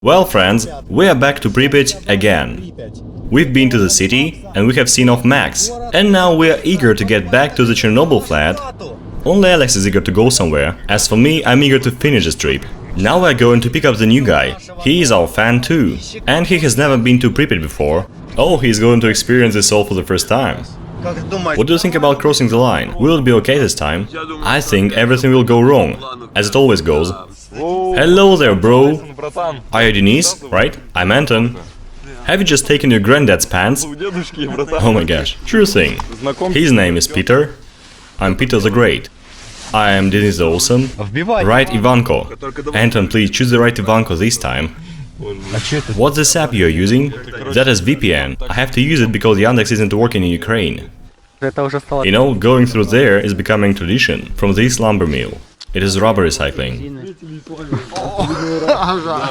Well, friends, we are back to Pripyat again. We've been to the city and we have seen off Max, and now we are eager to get back to the Chernobyl flat. Only Alex is eager to go somewhere. As for me, I'm eager to finish this trip. Now we're going to pick up the new guy. He is our fan too, and he has never been to Pripyat before. Oh, he's going to experience this all for the first time. What do you think about crossing the line? Will it be okay this time? I think everything will go wrong, as it always goes. Hello there, bro. Are you Denise? Right? I'm Anton. Have you just taken your granddad's pants? Oh my gosh, sure thing. His name is Peter. I'm Peter the Great. I am Denise the Awesome. Right, Ivanko. Anton, please choose the right Ivanko this time. What's this app you're using? That is VPN. I have to use it because Yandex isn't working in Ukraine. You know, going through there is becoming tradition from this lumber mill. It is rubber recycling.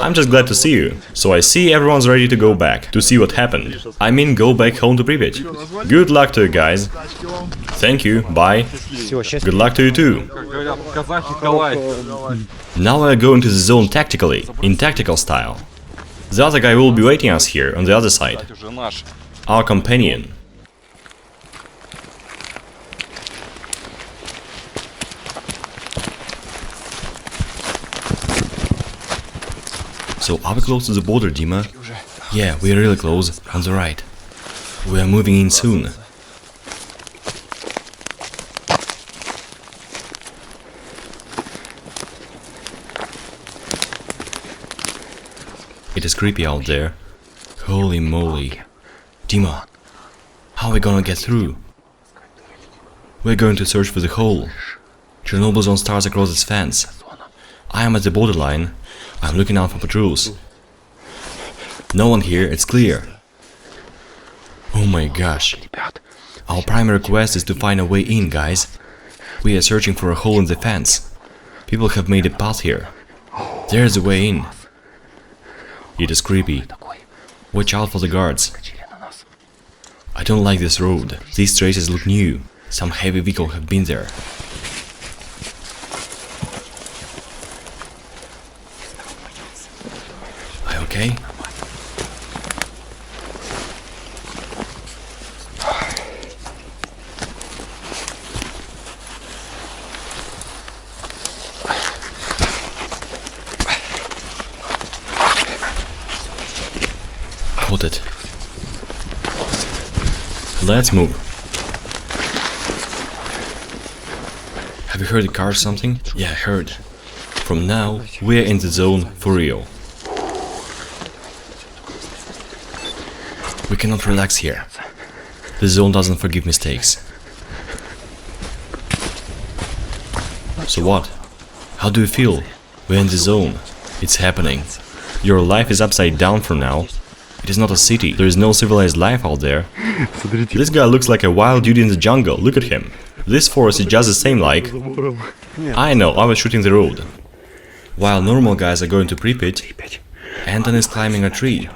I'm just glad to see you. So I see everyone's ready to go back, to see what happened. I mean, go back home to Pripyat. Good luck to you guys. Thank you, bye. Good luck to you too. Now we're going to the zone tactically, in tactical style. The other guy will be waiting us here, on the other side. Our companion. So are we close to the border, Dima? Yeah, we are really close, on the right. We are moving in soon. It is creepy out there. Holy moly. Dima, how are we gonna get through? We're going to search for the hole. Chernobyl zone starts across its fence. I am at the borderline. I'm looking out for patrols. No one here, it's clear. Oh my gosh. Our primary quest is to find a way in, guys. We are searching for a hole in the fence. People have made a path here. There's a way in. It is creepy. Watch out for the guards. I don't like this road. These traces look new. Some heavy vehicle have been there. Are you okay? Hold it. Let's move. Have you heard the car or something? Yeah, I heard. From now, we're in the zone for real. We cannot relax here. The zone doesn't forgive mistakes. So what? How do you feel? We're in the zone. It's happening. Your life is upside down from now. It is not a city. There is no civilized life out there. This guy looks like a wild dude in the jungle. Look at him. This forest is just the same like... I know, I was shooting the road. While normal guys are going to Pripyat, Anton is climbing a tree.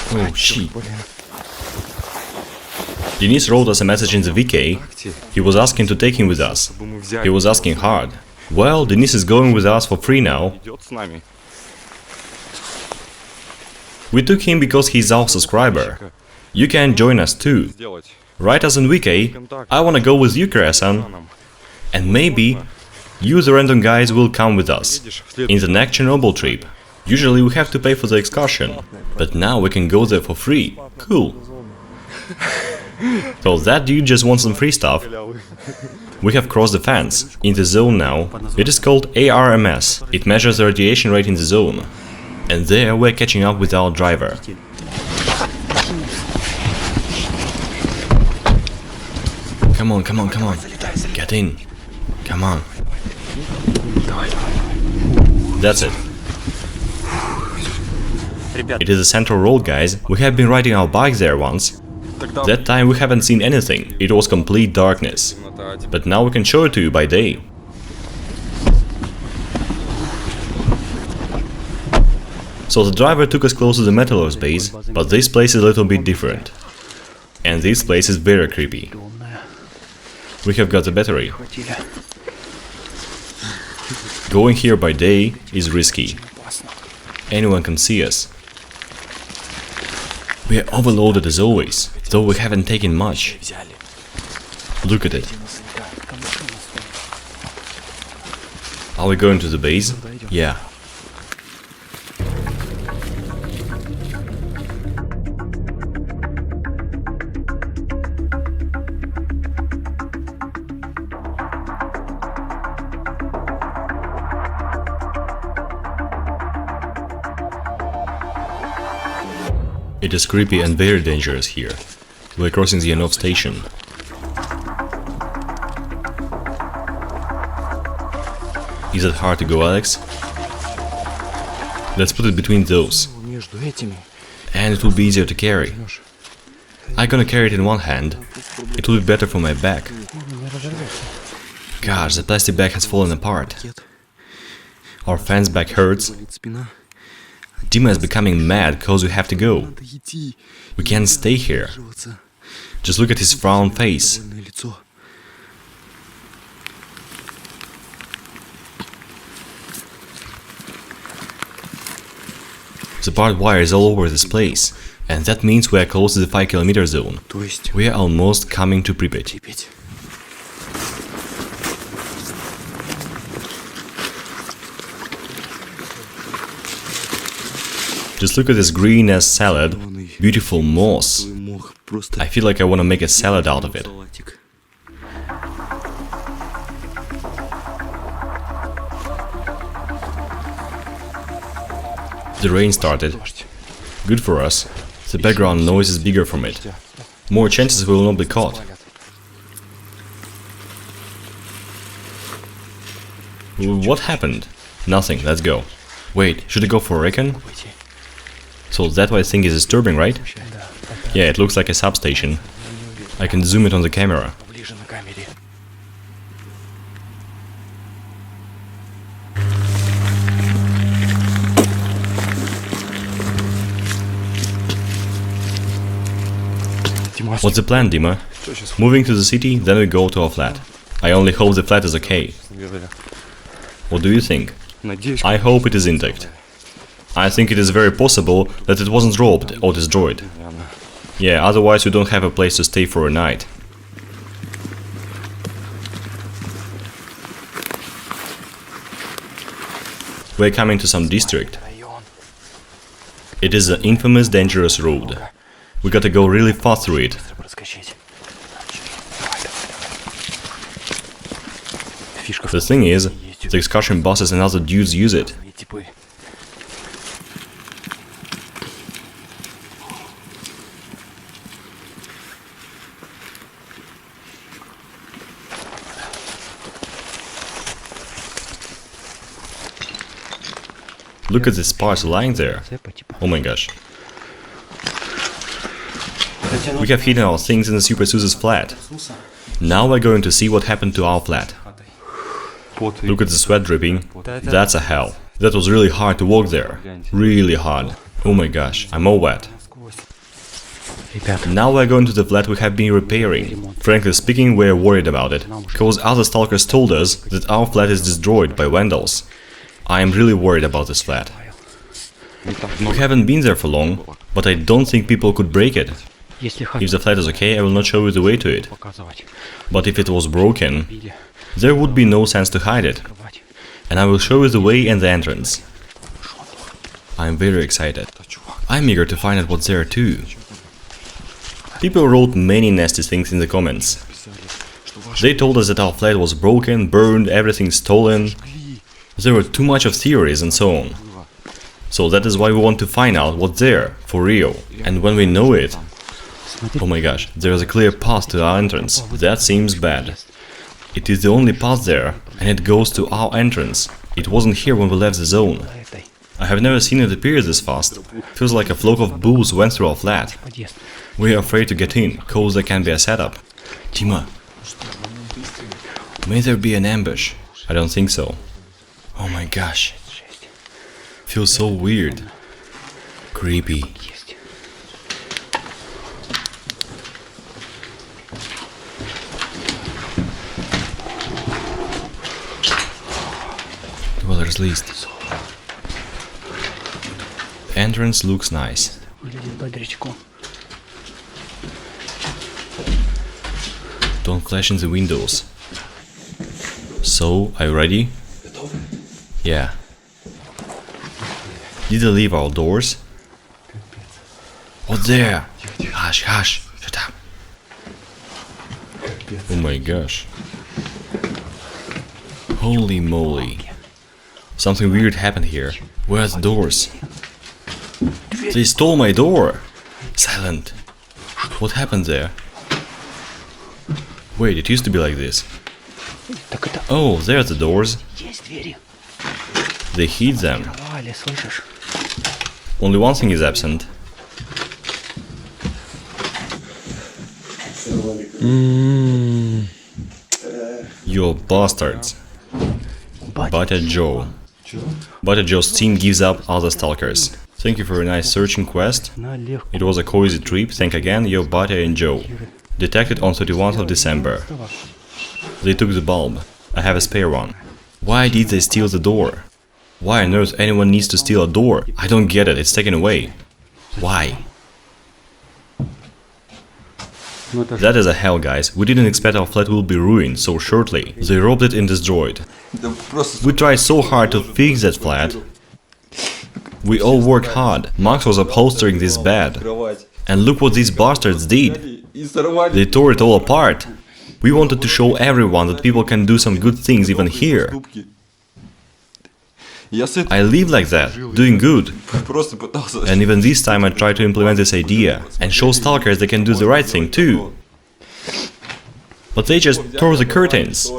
Oh shit. Denise wrote us a message in the VK. He was asking to take him with us. He was asking hard. Well, Denise is going with us for free now. We took him because he's our subscriber. You can join us too. Write us in VK. I wanna go with you, Kreosan. And maybe you, the random guys, will come with us in the next Chernobyl trip. Usually we have to pay for the excursion, but now we can go there for free. Cool. So that dude just wants some free stuff. We have crossed the fence. In the zone now. It is called ARMS. It measures the radiation rate in the zone. And there we're catching up with our driver. Come on, come on, come on. Get in. Come on. That's it. It is a central road, guys. We have been riding our bikes there once. That time we haven't seen anything. It was complete darkness. But now we can show it to you by day. So the driver took us close to the Metalor's base, but this place is a little bit different. And this place is very creepy. We have got the battery. Going here by day is risky. Anyone can see us. We are overloaded as always, though we haven't taken much. Look at it. Are we going to the base? Yeah. It is creepy and very dangerous here. We're crossing the Yanov station. Is it hard to go, Alex? Let's put it between those. And it will be easier to carry. I'm gonna carry it in one hand. It will be better for my back. Gosh, the plastic bag has fallen apart. Our fan's back hurts. Dima is becoming mad cause we have to go. We can't stay here. Just look at his frown face. The barbed wire is all over this place, and that means we are close to the 5-kilometer zone. We are almost coming to Pripyat. Just look at this green as salad, beautiful moss. I feel like I want to make a salad out of it. The rain started. Good for us. The background noise is bigger from it. More chances we will not be caught. What happened? Nothing, let's go. Wait, should I go for a recon? So that white thing is disturbing, right? Yeah, it looks like a substation. I can zoom it on the camera. What's the plan, Dima? Moving to the city, then we go to our flat. I only hope the flat is okay. What do you think? I hope it is intact. I think it is very possible that it wasn't robbed or destroyed. Yeah, otherwise we don't have a place to stay for a night. We're coming to some district. It is the infamous dangerous road. We gotta go really fast through it. The thing is, the excursion buses and other dudes use it. Look at this parts lying there. Oh my gosh. We have hidden our things in the Super Suze's flat. Now we're going to see what happened to our flat. Look at the sweat dripping. That's a hell. That was really hard to walk there. Really hard. Oh my gosh, I'm all wet. Now we're going to the flat we have been repairing. Frankly speaking, we're worried about it, cause other stalkers told us that our flat is destroyed by vandals. I am really worried about this flat. We haven't been there for long, but I don't think people could break it. If the flat is okay, I will not show you the way to it. But if it was broken, there would be no sense to hide it. And I will show you the way and the entrance. I am very excited. I'm eager to find out what's there too. People wrote many nasty things in the comments. They told us that our flat was broken, burned, everything stolen. There were too much of theories and so on. So that is why we want to find out what's there, for real. And when we know it... Oh my gosh, there is a clear path to our entrance. That seems bad. It is the only path there, and it goes to our entrance. It wasn't here when we left the zone. I have never seen it appear this fast. Feels like a flock of bulls went through our flat. We are afraid to get in, cause there can be a setup. Dima. May there be an ambush? I don't think so. Oh my gosh. Feels so weird. Creepy. At least. Entrance looks nice. Don't flash in the windows. So, are you ready? Yeah. Did they leave our doors? What's there? Hush, hush, shut up. Oh my gosh. Holy moly. Something weird happened here. Where are the doors? They stole my door! Silent. What happened there? Wait, it used to be like this. Oh, there are the doors. They hid them. Only one thing is absent. You bastards. Batya Joe. Batya Joe's team gives up other stalkers. Thank you for a nice searching quest. It was a cozy trip. Thank again, yo Batya and Joe. Detected on 31st of December. They took the bulb. I have a spare one. Why did they steal the door? Why on earth anyone needs to steal a door? I don't get it, it's taken away. Why? That is a hell, guys. We didn't expect our flat will be ruined so shortly. They robbed it and destroyed. We tried so hard to fix that flat. We all worked hard. Max was upholstering this bed. And look what these bastards did. They tore it all apart. We wanted to show everyone that people can do some good things even here. I live like that, doing good. And even this time I try to implement this idea and show stalkers they can do the right thing too. But they just tore the curtains.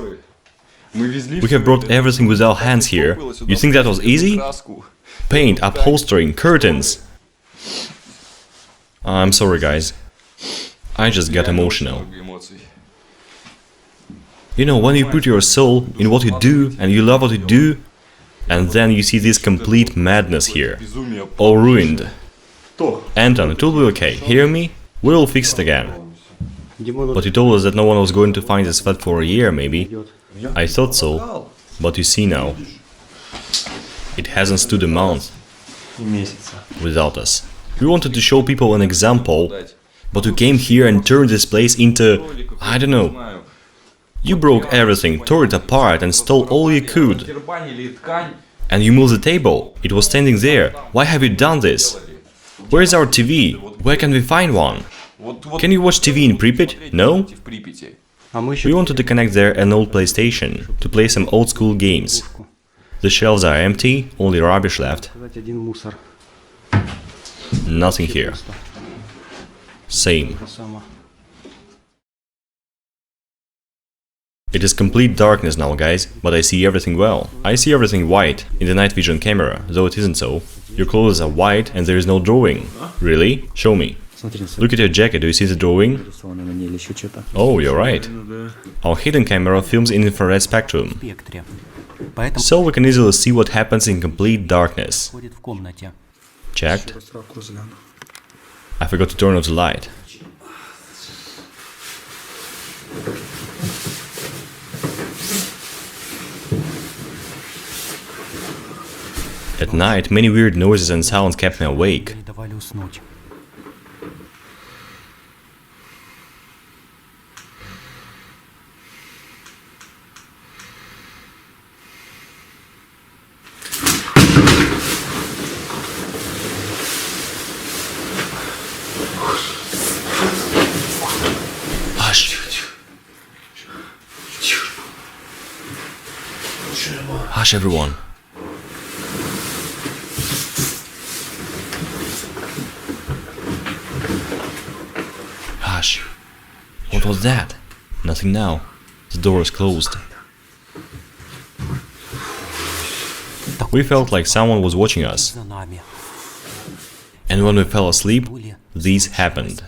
We have brought everything with our hands here. You think that was easy? Paint, upholstering, curtains. I'm sorry, guys. I just got emotional. You know, when you put your soul in what you do and you love what you do, and then you see this complete madness here. All ruined. Anton, it will be okay. Hear me? We'll fix it again. But you told us that no one was going to find this flat for a year, maybe. I thought so. But you see now. It hasn't stood a month without us. We wanted to show people an example, but you came here and turned this place into... I don't know. You broke everything, tore it apart and stole all you could. And you moved the table. It was standing there. Why have you done this? Where is our TV? Where can we find one? Can you watch TV in Pripyat? No? We wanted to connect there an old PlayStation, to play some old school games. The shelves are empty, only rubbish left. Nothing here. Same. It is complete darkness now, guys, but I see everything well. I see everything white in the night vision camera, though it isn't so. Your clothes are white and there is no drawing. Really? Show me. Look at your jacket, do you see the drawing? Oh, you're right. Our hidden camera films in infrared spectrum, so we can easily see what happens in complete darkness. Checked. I forgot to turn off the light. At night, many weird noises and sounds kept me awake. Hush! Hush, everyone! Hush! What was that? Nothing now. The door is closed. We felt like someone was watching us. And when we fell asleep, this happened.